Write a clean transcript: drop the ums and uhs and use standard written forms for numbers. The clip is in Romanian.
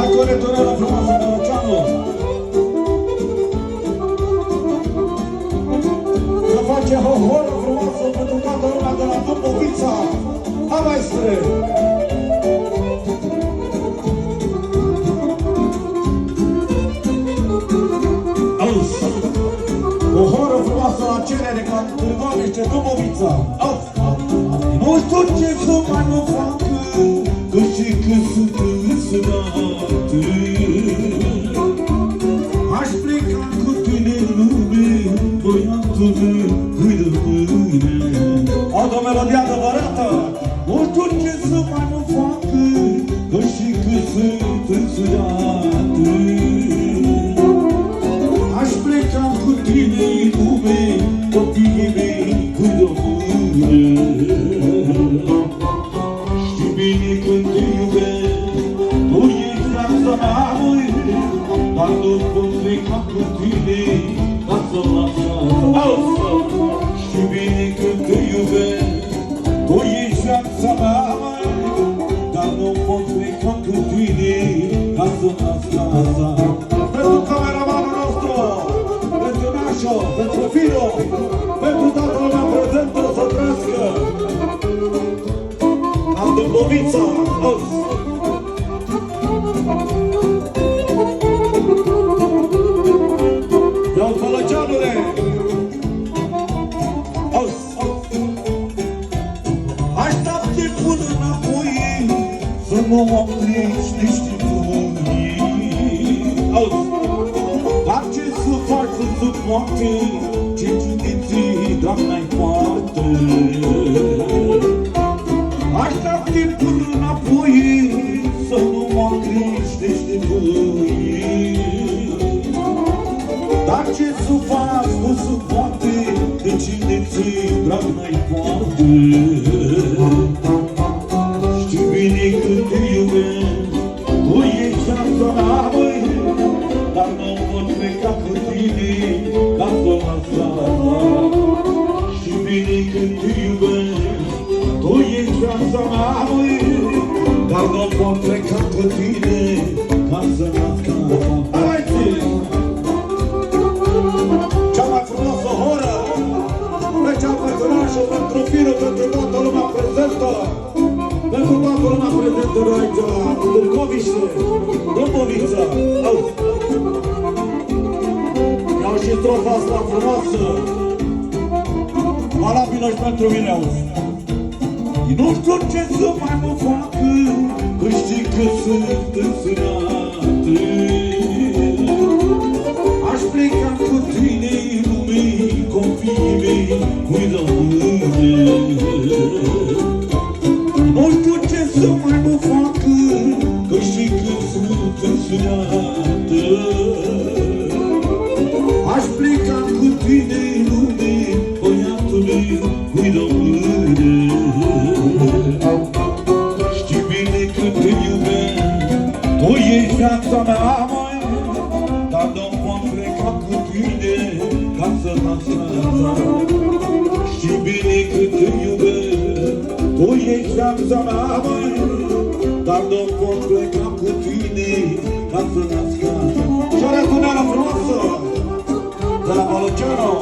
Hai cu o returneră frumoasă de Lucianu. Să face hohoră frumoasă pentru toată lumea de la Dâmbovița. Hai, maestre! O horă frumoasă la cerere ca Târgoviște, Dâmbovița. Nu știu ce să mai mă fac, că și că sunt însănat. Aș pleca cu tine în lume, băiatul meu, pâine mâine. Aud o melodie adevărată. Nu știu ce să mai mă fac, că și că sunt însănat. Aș pleca cu tine în lume, copiii mei, pâine mâine. Știi bine când te iubesc, tu ești viața mea, măi, dar nu pot pleca cu tine ca să las casă. Știi bine când te iubesc, tu ești viața mea, măi, dar nu pot pleca cu tine ca să las casa. Pentru cameramanul nostru, pentru Nașo, pentru Firo, pentru toată lumea prezentă să trăiască. Am Dâmbovița, auzi! Iau Fălăceanule! Auzi! Așteaptă până înapoi să mă oprești niște pămâni. Auzi! Dar ce să faci să suporte, ce ciudiții, drag, n-ai poate. Așteaptă până înapoi să nu mă creștești de voi. Dar ce să fac, nu se poate, de cine ții, drag, n-ai poate. Știi bine când te iubesc, tu ești viața mea, măi, dar nu pot pleca cu tine ca să las casa. Știi bine când te iubesc, tu ești viața mea, măi, dar nu pot pleca cu tine ca să las casa. Hai, zi! Cea mai frumoasă horă, special pentru Nașul, pentru Firu, pentru toată lumea prezentă, pentru toată lumea prezentă de aici la Târgoviște, Dâmbovița. Auzi! Iau și strofa asta frumoasă, valabilă și pentru mine, auzi! Nu știu ce să mai mă fac, că știi că sunt însănat. Aș pleca cu tine în lume, copiii mei, cuidă mâine. Nu știu ce să mai mă fac, că știi că sunt însănat. Aș pleca cu tine în lume, băiatul meu, cuidă mâine. Știi bine că te iubesc, tu ești viața mea, măi, dar nu pot pleca cu tine ca să las casa. Știi bine că te iubesc, tu ești viața mea, măi, dar nu pot pleca cu tine ca să las casa. Și o returneră frumoasă de la Bălăceanu.